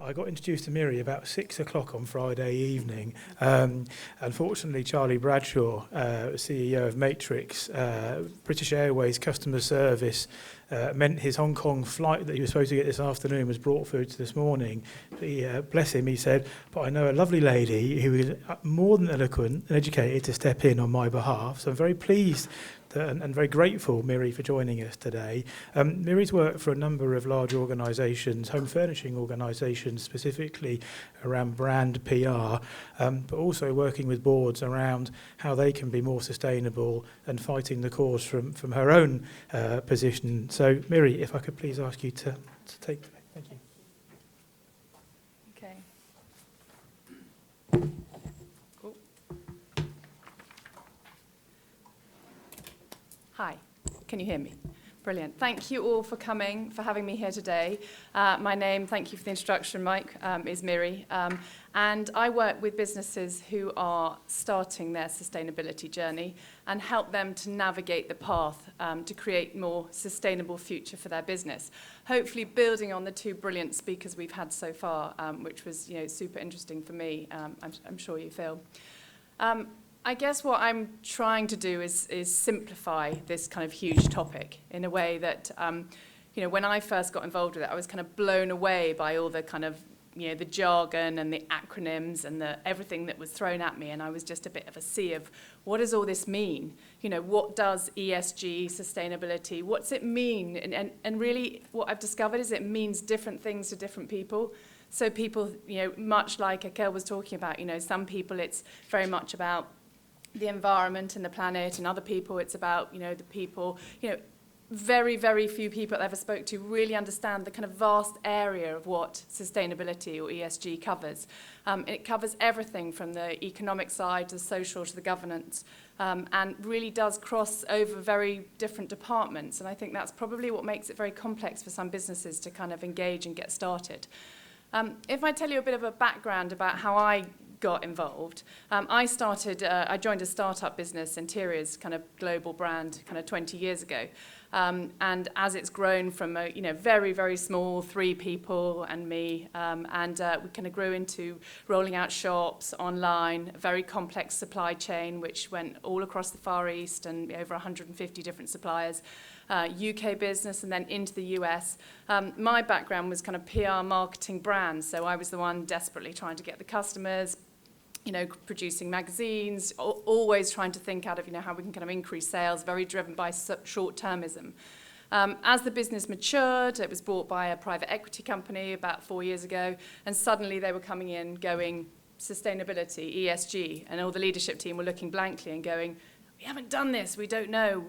I got introduced to Mirry about 6 o'clock on Friday evening. Unfortunately, Charlie Bradshaw, CEO of Matrix, British Airways customer service, meant his Hong Kong flight that he was supposed to get this afternoon was brought through to this morning. He, bless him, he said, but I know a lovely lady who is more than eloquent and educated to step in on my behalf. So I'm very pleased and very grateful, Mirry, for joining us today. Mirry's worked for a number of large organisations, home furnishing organisations, specifically around brand PR, but also working with boards around how they can be more sustainable and fighting the cause from her own position. So, Mirry, if I could please ask you to take the mic. Thank you. Okay. Cool. Hi, can you hear me? Brilliant. Thank you all for coming, for having me here today. My name, thank you for the introduction, Mike, is Mirry. And I work with businesses who are starting their sustainability journey and help them to navigate the path to create more sustainable future for their business. Hopefully building on the two brilliant speakers we've had so far, which was super interesting for me, I'm sure you feel. I guess what I'm trying to do is simplify this kind of huge topic in a way that, when I first got involved with it, I was kind of blown away by all the kind of, the jargon and the acronyms and everything that was thrown at me. And I was just a bit of a sea of, what does all this mean? What does ESG, sustainability, what's it mean? And really what I've discovered is it means different things to different people. So people, much like Akel was talking about, some people it's very much about the environment and the planet, and other people it's about, the people, very, very few people I ever spoke to really understand the kind of vast area of what sustainability or ESG covers. It covers everything from the economic side to the social to the governance, and really does cross over very different departments. And I think that's probably what makes it very complex for some businesses to kind of engage and get started. If I tell you a bit of a background about how I got involved. I joined a startup business, Interiors, kind of global brand, kind of 20 years ago. And as it's grown from a very, very small 3 people and me, and we kind of grew into rolling out shops online, a very complex supply chain, which went all across the Far East and over 150 different suppliers. UK business and then into the US. My background was kind of PR, marketing, brand. So I was the one desperately trying to get the customers, producing magazines, always trying to think out of, how we can kind of increase sales, very driven by short-termism. As the business matured, it was bought by a private equity company about 4 years ago, and suddenly they were coming in going, sustainability, ESG, and all the leadership team were looking blankly and going, we haven't done this, we don't know,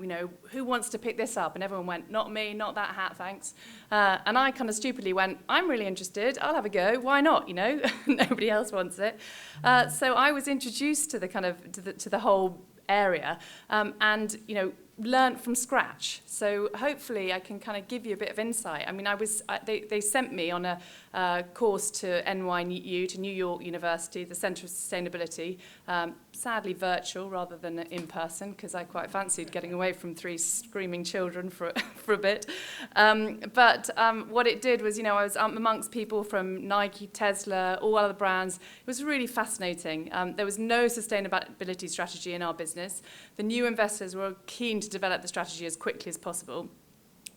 who wants to pick this up? And everyone went, not me, not that hat, thanks. And I kind of stupidly went, I'm really interested, I'll have a go, why not, Nobody else wants it. So I was introduced to the kind of, to the whole area, and, learnt from scratch. So hopefully I can kind of give you a bit of insight. I mean, they sent me on a course to NYU, to New York University, the Centre of Sustainability, sadly virtual rather than in person, because I quite fancied getting away from 3 screaming children for a bit. But what it did was, I was amongst people from Nike, Tesla, all other brands. It was really fascinating. There was no sustainability strategy in our business. The new investors were keen to develop the strategy as quickly as possible.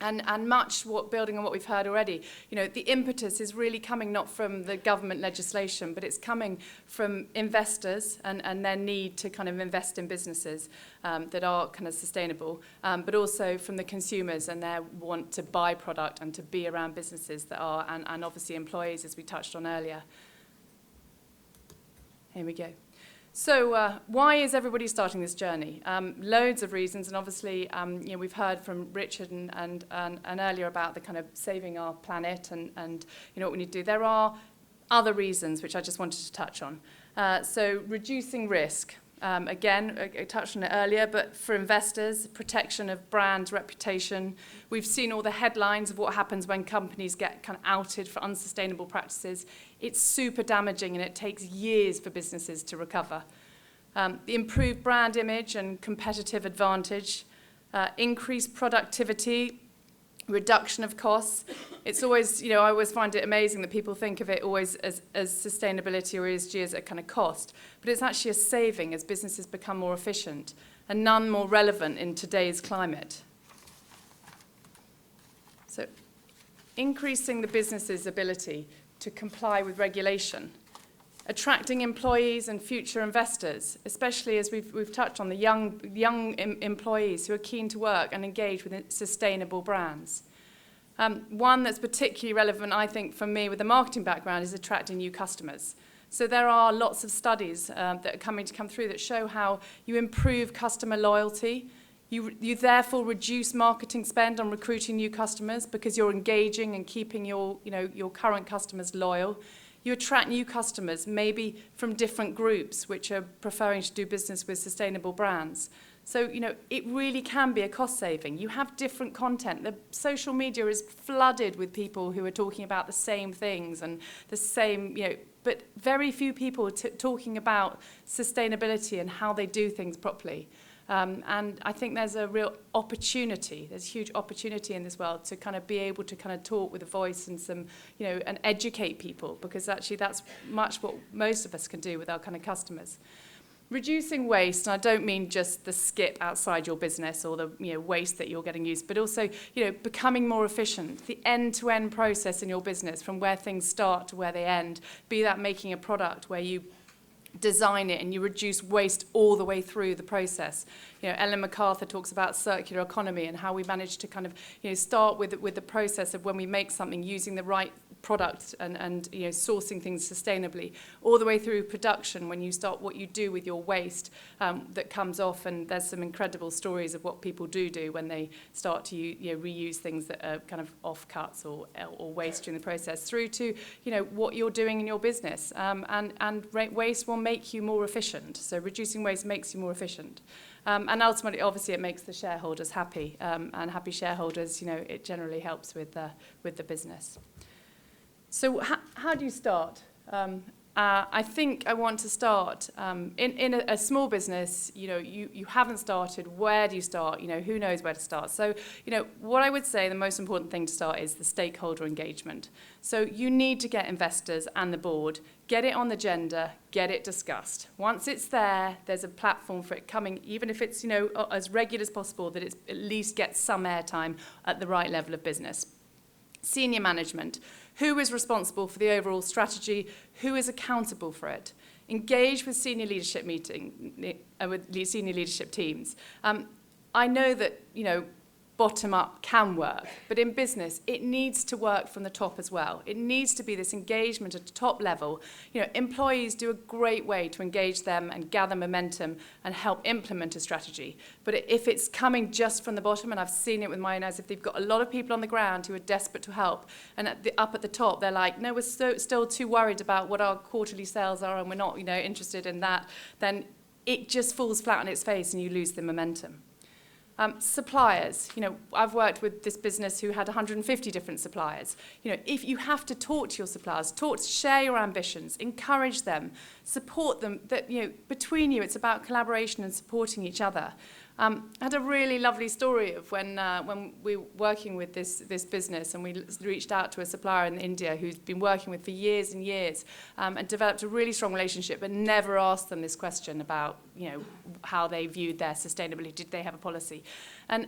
And much building on what we've heard already, the impetus is really coming not from the government legislation, but it's coming from investors and their need to kind of invest in businesses that are kind of sustainable, but also from the consumers and their want to buy product and to be around businesses that are, and obviously employees, as we touched on earlier. Here we go. So why is everybody starting this journey? Loads of reasons, and obviously we've heard from Richard and earlier about the kind of saving our planet and what we need to do. There are other reasons which I just wanted to touch on. So reducing risk. Again, I touched on it earlier, but for investors, protection of brand reputation. We've seen all the headlines of what happens when companies get kind of outed for unsustainable practices. It's super damaging and it takes years for businesses to recover. The improved brand image and competitive advantage, increased productivity, reduction of costs. It's always, I always find it amazing that people think of it always as sustainability or ESG as a kind of cost, but it's actually a saving as businesses become more efficient and none more relevant in today's climate. So increasing the business's ability to comply with regulation, attracting employees and future investors, especially as we've touched on the young employees who are keen to work and engage with sustainable brands. One that's particularly relevant, I think, for me with a marketing background is attracting new customers. So there are lots of studies that are come through that show how you improve customer loyalty. You therefore reduce marketing spend on recruiting new customers because you're engaging and keeping your current customers loyal. You attract new customers, maybe from different groups which are preferring to do business with sustainable brands. So, it really can be a cost saving. You have different content. The social media is flooded with people who are talking about the same things and the same, but very few people talking about sustainability and how they do things properly. And I think there's a real opportunity, there's a huge opportunity in this world to kind of be able to kind of talk with a voice and some, and educate people, because actually that's much what most of us can do with our kind of customers. Reducing waste, and I don't mean just the skip outside your business or the waste that you're getting used, but also becoming more efficient, the end-to-end process in your business from where things start to where they end, be that making a product where you design it and you reduce waste all the way through the process. Ellen MacArthur talks about circular economy and how we manage to kind of start with the process of when we make something using the right product and sourcing things sustainably, all the way through production when you start what you do with your waste that comes off. And there's some incredible stories of what people do when they start to reuse things that are kind of offcuts or waste during the process, through to what you're doing in your business. And waste will make you more efficient. So reducing waste makes you more efficient. And ultimately, obviously, it makes the shareholders happy. And happy shareholders, it generally helps with the business. So how do you start? I think I want to start in a small business. You haven't started. Where do you start? Who knows where to start? So what I would say the most important thing to start is the stakeholder engagement. So you need to get investors and the board, get it on the agenda, get it discussed. Once it's there, there's a platform for it coming, even if it's as regular as possible, that it at least gets some airtime at the right level of business. Senior management. Who is responsible for the overall strategy? Who is accountable for it? Engage with senior leadership with senior leadership teams. I know that, bottom up can work, but in business, it needs to work from the top as well. It needs to be this engagement at the top level. Employees do a great way to engage them and gather momentum and help implement a strategy. But if it's coming just from the bottom, and I've seen it with my own eyes, if they've got a lot of people on the ground who are desperate to help, and up at the top, they're like, no, we're still too worried about what our quarterly sales are, and we're not, interested in that, then it just falls flat on its face and you lose the momentum. Suppliers, I've worked with this business who had 150 different suppliers. If you have to talk to your suppliers, share your ambitions, encourage them, support them, that, between you, it's about collaboration and supporting each other. I had a really lovely story of when we were working with this business, and we reached out to a supplier in India who's been working with for years and years, and developed a really strong relationship, but never asked them this question about how they viewed their sustainability. Did they have a policy? And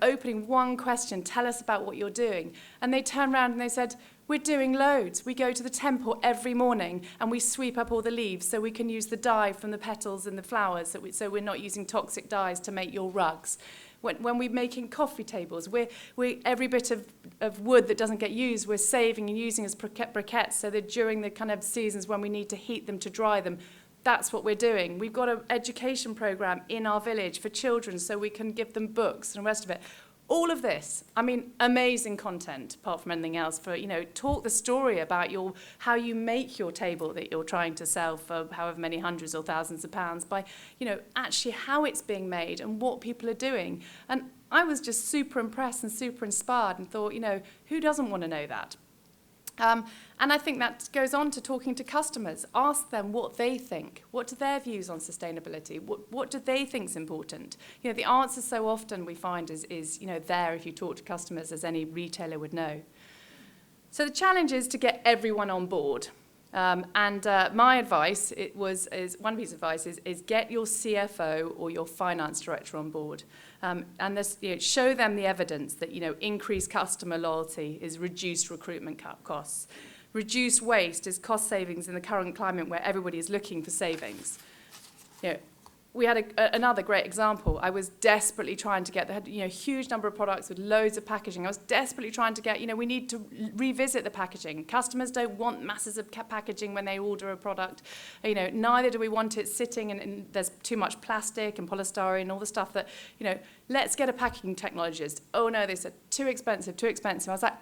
opening one question, tell us about what you're doing. And they turned around and they said, we're doing loads. We go to the temple every morning and we sweep up all the leaves so we can use the dye from the petals and the flowers, so we're not using toxic dyes to make your rugs. When we're making coffee tables, we're every bit of wood that doesn't get used, we're saving and using as briquettes, so that during the kind of seasons when we need to heat them to dry them, that's what we're doing. We've got an education program in our village for children so we can give them books and the rest of it. All of this, amazing content, apart from anything else, for, talk the story about how you make your table that you're trying to sell for however many hundreds or thousands of pounds, by, actually how it's being made and what people are doing. And I was just super impressed and super inspired and thought, who doesn't want to know that? And I think that goes on to talking to customers. Ask them what they think. What are their views on sustainability? What do they think is important? You know, the answer so often we find is there if you talk to customers, as any retailer would know. So the challenge is to get everyone on board. My advice one piece of advice is get your CFO or your finance director on board, and this, show them the evidence that increased customer loyalty is reduced recruitment costs, reduced waste is cost savings in the current climate where everybody is looking for savings. We had another great example. I was desperately trying to get, they had a huge number of products with loads of packaging. I was desperately trying to get, we need to revisit the packaging. Customers don't want masses of packaging when they order a product. Neither do we want it sitting and there's too much plastic and polystyrene and all the stuff that, let's get a packaging technologist. Oh no, they said too expensive. I was like,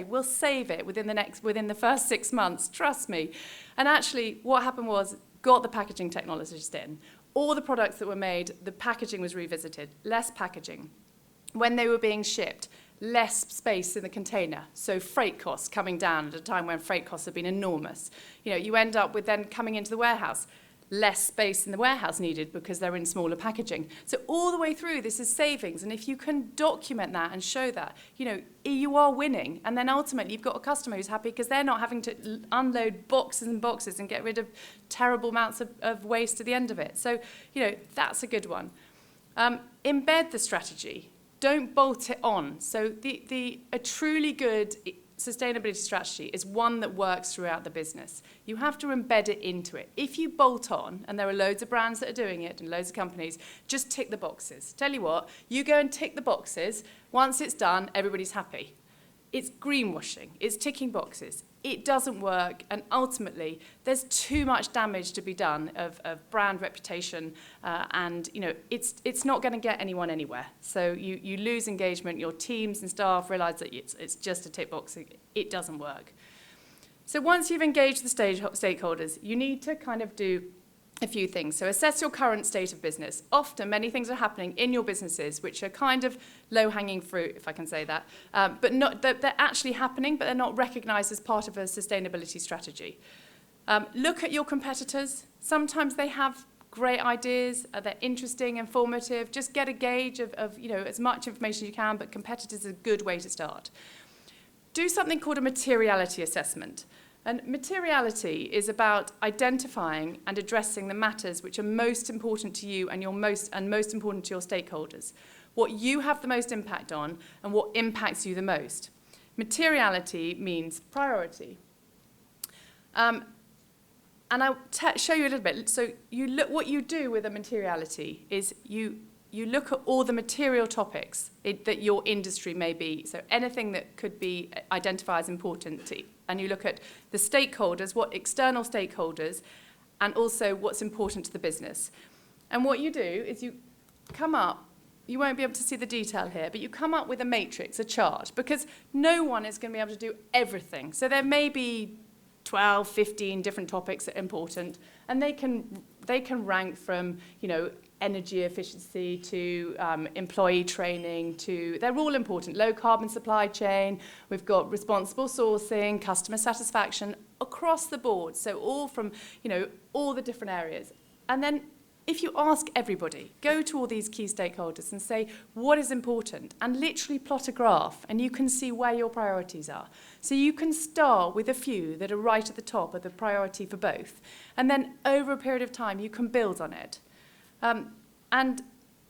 we'll save it within the first 6 months, trust me. And actually what happened was, got the packaging technologist in. All the products that were made, the packaging was revisited, less packaging. When they were being shipped, less space in the container, so freight costs coming down at a time when freight costs have been enormous. You end up with then coming into the warehouse, less space in the warehouse needed because they're in smaller packaging. So all the way through, this is savings, and if you can document that and show that, you are winning, and then ultimately you've got a customer who's happy because they're not having to unload boxes and boxes and get rid of terrible amounts of waste at the end of it. So, that's a good one. Embed the strategy. Don't bolt it on. So a truly good sustainability strategy is one that works throughout the business. You have to embed it into it. If you bolt on, and there are loads of brands that are doing it and loads of companies, just tick the boxes. Tell you what, you go and tick the boxes. Once it's done, everybody's happy. It's greenwashing. It's ticking boxes. It doesn't work, and ultimately, there's too much damage to be done of brand reputation, and it's not going to get anyone anywhere. So you lose engagement. Your teams and staff realise that it's just a tick box. It doesn't work. So once you've engaged the stakeholders, you need to kind of do a few things. So assess your current state of business. Often, many things are happening in your businesses which are kind of low-hanging fruit, if I can say that, but not that they're actually happening, but they're not recognised as part of a sustainability strategy. Look at your competitors. Sometimes they have great ideas. They're interesting, informative. Just get a gauge of as much information as you can, but competitors are a good way to start. Do something called a materiality assessment. And materiality is about identifying and addressing the matters which are most important to you and most important to your stakeholders. What you have the most impact on and what impacts you the most. Materiality means priority. And I'll show you a little bit. So what you do with a materiality is you look at all the material topics that your industry may be. So anything that could be identified as important to you. And you look at the stakeholders, what external stakeholders, and also what's important to the business. And what you do is you come up, you won't be able to see the detail here, but you come up with a matrix, a chart, because no one is going to be able to do everything. So there may be 12, 15 different topics that are important, and they can rank from, energy efficiency to employee training they're all important. Low carbon supply chain, we've got responsible sourcing, customer satisfaction across the board. So all from, all the different areas. And then if you ask everybody, go to all these key stakeholders and say, what is important? And literally plot a graph, and you can see where your priorities are. So you can start with a few that are right at the top of the priority for both. And then over a period of time, you can build on it. And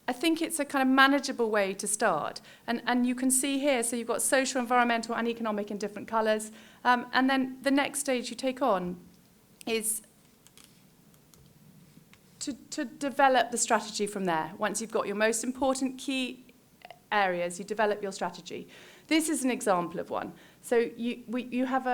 I think it's a kind of manageable way to start. And you can see here, so you've got social, environmental, and economic in different colours. And then the next stage you take on is to develop the strategy from there. Once you've got your most important key areas, you develop your strategy. This is an example of one. So you have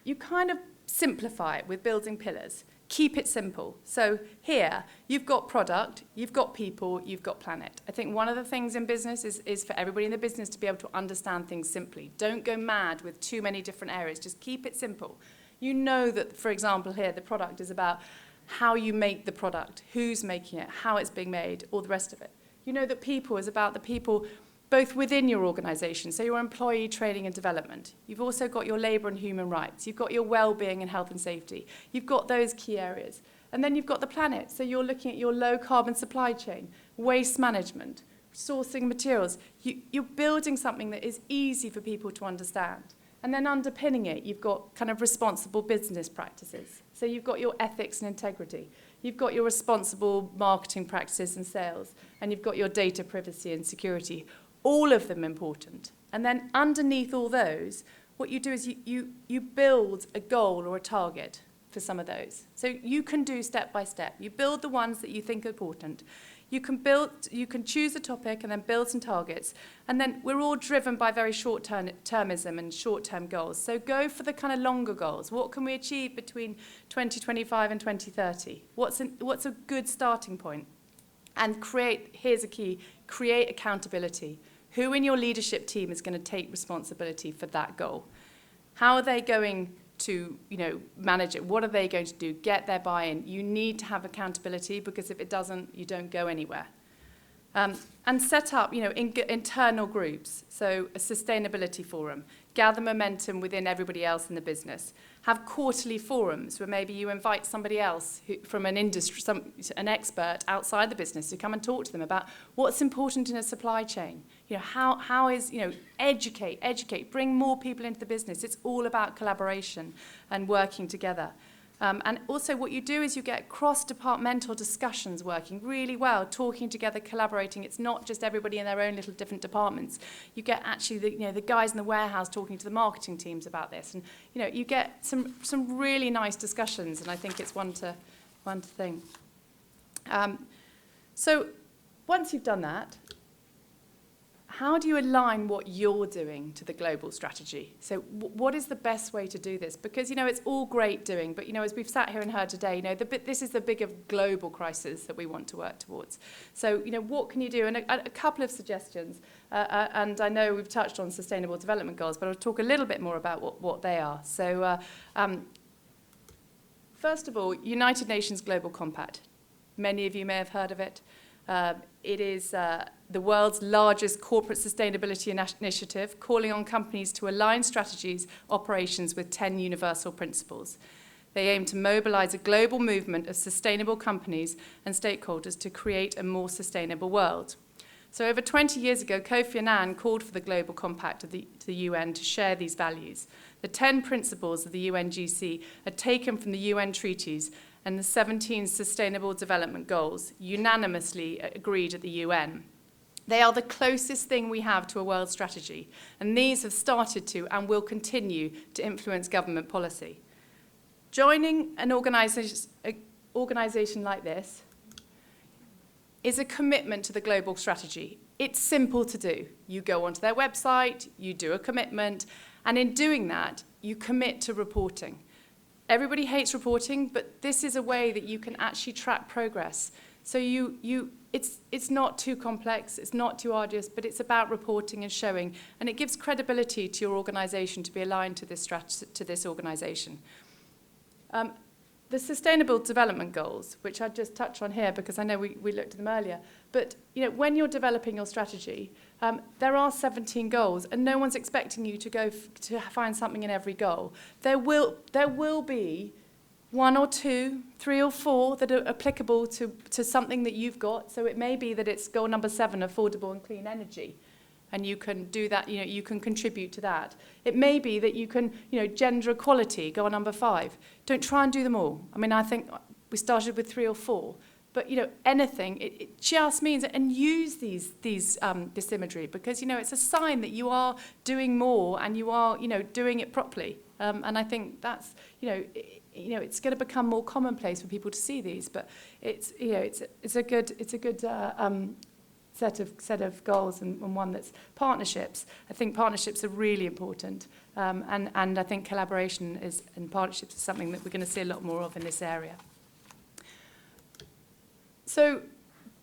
you kind of simplify it with building pillars. Keep it simple. So here, you've got product, you've got people, you've got planet. I think one of the things in business is for everybody in the business to be able to understand things simply. Don't go mad with too many different areas. Just keep it simple. You know that, for example, here, the product is about how you make the product, who's making it, how it's being made, all the rest of it. You know that people is about the people both within your organisation, so your employee training and development. You've also got your labour and human rights. You've got your well-being and health and safety. You've got those key areas. And then you've got the planet. So you're looking at your low-carbon supply chain, waste management, sourcing materials. You're building something that is easy for people to understand. And then underpinning it, you've got kind of responsible business practices. So you've got your ethics and integrity. You've got your responsible marketing practices and sales. And you've got your data privacy and security. All of them important. And then underneath all those, what you do is you build a goal or a target for some of those. So you can do step by step. You build the ones that you think are important. You can choose a topic and then build some targets. And then we're all driven by very short-termism and short-term goals. So go for the kind of longer goals. What can we achieve between 2025 and 2030? What's a good starting point? And here's a key, create accountability. Who in your leadership team is going to take responsibility for that goal? How are they going to, manage it? What are they going to do? Get their buy-in. You need to have accountability, because if it doesn't, you don't go anywhere. And set up, internal groups. So a sustainability forum. Gather momentum within everybody else in the business. Have quarterly forums where maybe you invite somebody else from an industry, an expert outside the business, to come and talk to them about what's important in a supply chain. How is, educate, bring more people into the business. It's all about collaboration and working together. And also what you do is you get cross-departmental discussions working really well, talking together, collaborating. It's not just everybody in their own little different departments. You get actually the guys in the warehouse talking to the marketing teams about this. And you get some really nice discussions, and I think it's one to think. So once you've done that, how do you align what you're doing to the global strategy? So what is the best way to do this? Because, it's all great doing, but, as we've sat here and heard today, this is the bigger global crisis that we want to work towards. So, what can you do? And a couple of suggestions, and I know we've touched on Sustainable Development Goals, but I'll talk a little bit more about what they are. So, first of all, United Nations Global Compact. Many of you may have heard of it. It is the world's largest corporate sustainability initiative, calling on companies to align strategies, operations with 10 universal principles. They aim to mobilize a global movement of sustainable companies and stakeholders to create a more sustainable world. So over 20 years ago, Kofi Annan called for the Global Compact to the UN to share these values. The 10 principles of the UNGC are taken from the UN treaties and the 17 Sustainable Development Goals, unanimously agreed at the UN. They are the closest thing we have to a world strategy, and these have started to and will continue to influence government policy. Joining an organisation like this is a commitment to the global strategy. It's simple to do. You go onto their website, you do a commitment, and in doing that, you commit to reporting. Everybody hates reporting, but this is a way that you can actually track progress. So it's not too complex, it's not too arduous, but it's about reporting and showing, and it gives credibility to your organisation to be aligned to this organisation. The Sustainable Development Goals, which I just touched on here because I know we looked at them earlier, but when you're developing your strategy, there are 17 goals, and no one's expecting you to go to find something in every goal. There will be 1 or 2, 3 or 4 that are applicable to something that you've got. So it may be that it's goal number 7, affordable and clean energy. And you can do that, you can contribute to that. It may be that you can, gender equality, goal number 5. Don't try and do them all. I mean, I think we started with 3 or 4. But, anything, it just means, and use this imagery, because, it's a sign that you are doing more and you are, doing it properly. And I think that's, it's going to become more commonplace for people to see these. But it's a good set of goals, and one that's partnerships. I think partnerships are really important, and I think collaboration and partnerships is something that we're going to see a lot more of in this area. So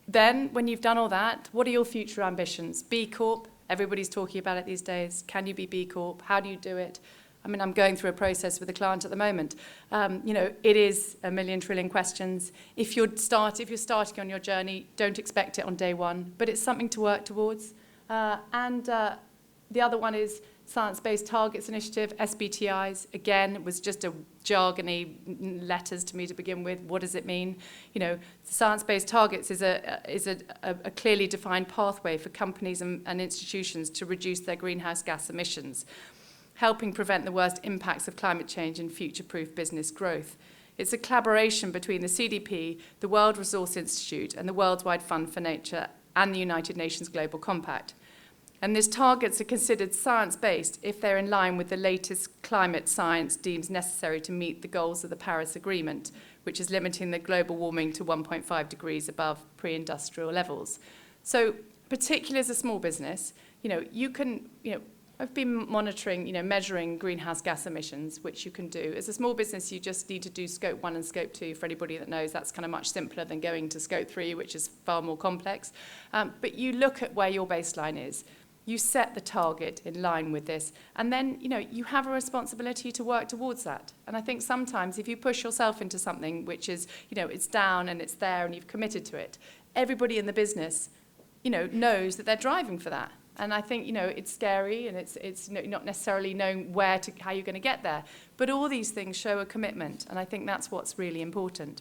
then, when you've done all that, what are your future ambitions? B Corp, everybody's talking about it these days. Can you be B Corp? How do you do it? I mean, I'm going through a process with a client at the moment. It is a million trillion questions. If you're starting on your journey, don't expect it on day one, but it's something to work towards. The other one is Science-Based Targets Initiative, SBTIs. Again, it was just a jargony letters to me to begin with. What does it mean? You know, science-based targets is a clearly defined pathway for companies and institutions to reduce their greenhouse gas emissions, helping prevent the worst impacts of climate change and future-proof business growth. It's a collaboration between the CDP, the World Resource Institute, and the Worldwide Fund for Nature and the United Nations Global Compact. And these targets are considered science-based if they're in line with the latest climate science deems necessary to meet the goals of the Paris Agreement, which is limiting the global warming to 1.5 degrees above pre-industrial levels. So, particularly as a small business, I've been monitoring, measuring greenhouse gas emissions, which you can do. As a small business, you just need to do Scope 1 and Scope 2. For anybody that knows, that's kind of much simpler than going to Scope 3, which is far more complex. But you look at where your baseline is. You set the target in line with this, and then, you have a responsibility to work towards that. And I think sometimes if you push yourself into something which is, it's down and it's there and you've committed to it, everybody in the business, knows that they're driving for that. And I think, it's scary and it's not necessarily knowing how you're going to get there. But all these things show a commitment, and I think that's what's really important.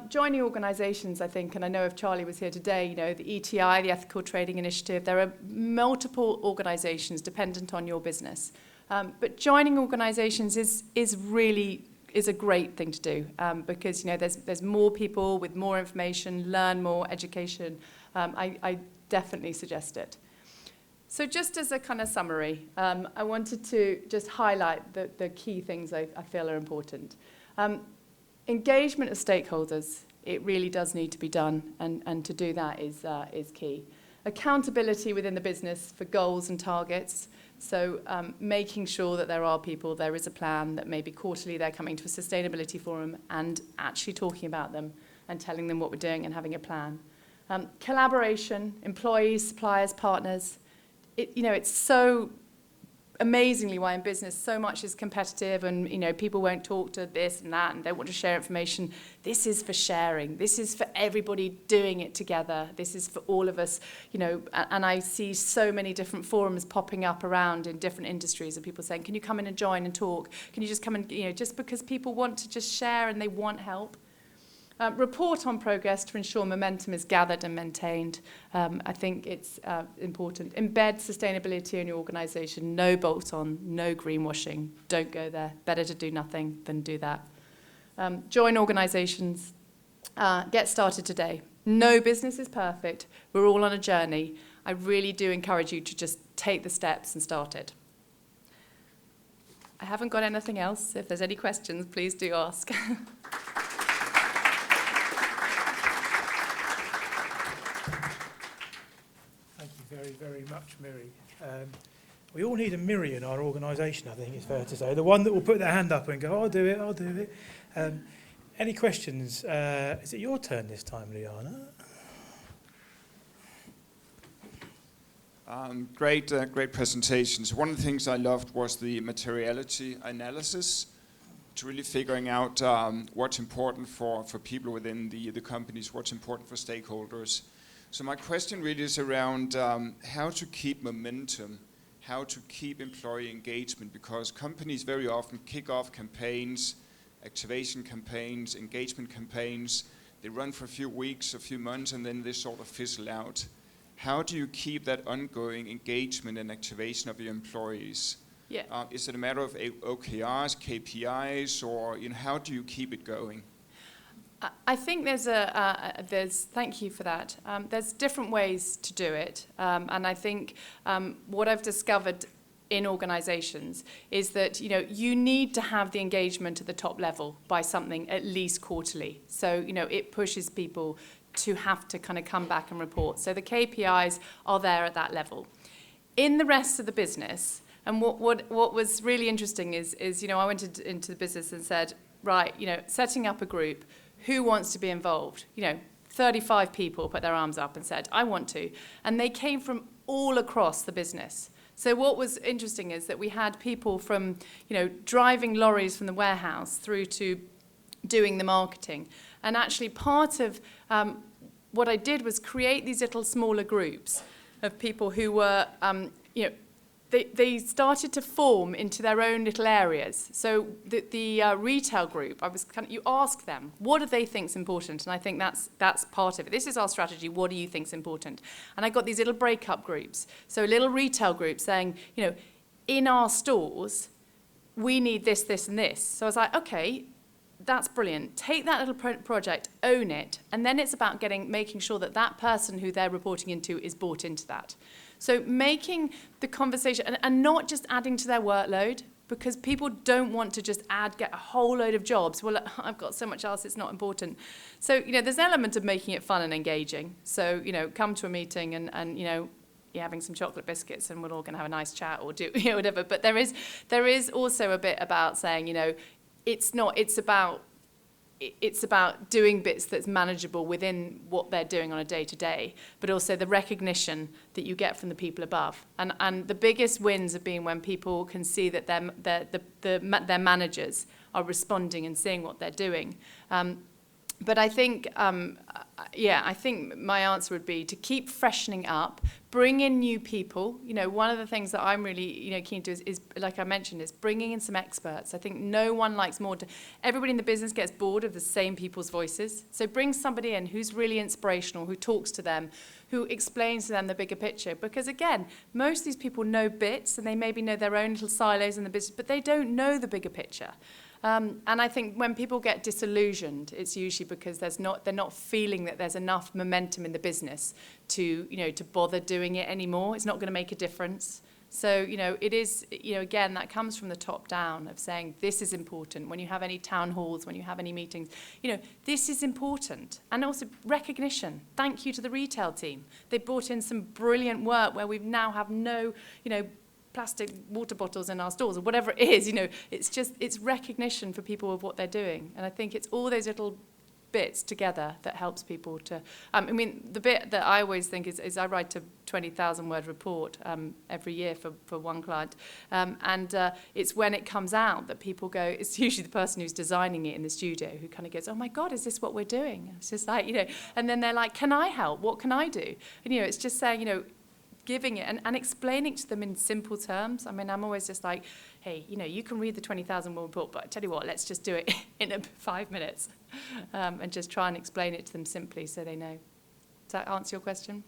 Joining organisations, I think, and I know if Charlie was here today, the ETI, the Ethical Trading Initiative, there are multiple organisations dependent on your business. But joining organisations is a great thing to do because, there's more people with more information, learn more, education. I definitely suggest it. So just as a kind of summary, I wanted to just highlight the key things I feel are important. Engagement of stakeholders, it really does need to be done, and to do that is key. Accountability within the business for goals and targets, so making sure that there is a plan, that maybe quarterly they're coming to a sustainability forum and actually talking about them and telling them what we're doing and having a plan. Collaboration, employees, suppliers, partners, it's so amazingly why in business so much is competitive and people won't talk to this and that and don't want to share information. This is for sharing. This is for everybody doing it together. This is for all of us, and I see so many different forums popping up around in different industries of people saying, can you come in and join and talk? Can you just come and, just because people want to just share and they want help. Report on progress to ensure momentum is gathered and maintained. I think it's important. Embed sustainability in your organisation. No bolt-on, no greenwashing. Don't go there. Better to do nothing than do that. Join organisations. Get started today. No business is perfect. We're all on a journey. I really do encourage you to just take the steps and start it. I haven't got anything else. If there's any questions, please do ask. Very, very much, Mirry. We all need a Mirry in our organisation, I think it's fair to say. The one that will put their hand up and go, I'll do it. Any questions? Is it your turn this time, Liana? Great presentations. One of the things I loved was the materiality analysis, to really figuring out what's important for people within the companies, what's important for stakeholders. So my question really is around how to keep momentum, how to keep employee engagement, because companies very often kick off campaigns, activation campaigns, engagement campaigns. They run for a few weeks, a few months, and then they sort of fizzle out. How do you keep that ongoing engagement and activation of your employees? Yeah. Is it a matter of OKRs, KPIs, or how do you keep it going? I think thank you for that. There's different ways to do it. And I think what I've discovered in organisations is that, you need to have the engagement at the top level by something at least quarterly. So, it pushes people to have to kind of come back and report. So the KPIs are there at that level. In the rest of the business, and what was really interesting is I went into the business and said, right, setting up a group, who wants to be involved? 35 people put their arms up and said, I want to. And they came from all across the business. So what was interesting is that we had people from, driving lorries from the warehouse through to doing the marketing. And actually part of what I did was create these little smaller groups of people who were, they started to form into their own little areas. So the retail group, you ask them, what do they think is important? And I think that's part of it. This is our strategy. What do you think is important? And I got these little break-up groups. So little retail groups saying, in our stores, we need this, this, and this. So I was like, okay, that's brilliant. Take that little project, own it, and then it's about making sure that person who they're reporting into is bought into that. So making the conversation, and not just adding to their workload, because people don't want to just get a whole load of jobs. Well, I've got so much else, it's not important. So, there's an element of making it fun and engaging. So, come to a meeting and you're having some chocolate biscuits and we're all going to have a nice chat or do whatever. But there is also a bit about saying, it's about doing bits that's manageable within what they're doing on a day-to-day, but also the recognition that you get from the people above. And the biggest wins have been when people can see that their managers are responding and seeing what they're doing. But I think, I think my answer would be to keep freshening up, bring in new people. One of the things that I'm really, keen to is, like I mentioned, is bringing in some experts. I think no one likes more. Everybody in the business gets bored of the same people's voices. So bring somebody in who's really inspirational, who talks to them, who explains to them the bigger picture. Because again, most of these people know bits and they maybe know their own little silos in the business, but they don't know the bigger picture. And I think when people get disillusioned, it's usually because they're not feeling that there's enough momentum in the business to bother doing it anymore. It's not going to make a difference. So, it is, again, that comes from the top down of saying this is important. When you have any town halls, when you have any meetings, this is important. And also recognition. Thank you to the retail team. They brought in some brilliant work where we now have no, plastic water bottles in our stores or whatever it is, it's recognition for people of what they're doing. And I think it's all those little bits together that helps people to, the bit that I always think is I write a 20,000 word report every year for one client. And it's when it comes out that people go, it's usually the person who's designing it in the studio who kind of goes, oh my God, is this what we're doing? And it's just like, and then they're like, can I help? What can I do? And, it's just saying, giving it and explaining to them in simple terms. I'm always just like, hey, you can read the 20,000 word report, but I tell you what, let's just do it in 5 minutes and just try and explain it to them simply so they know. Does that answer your question?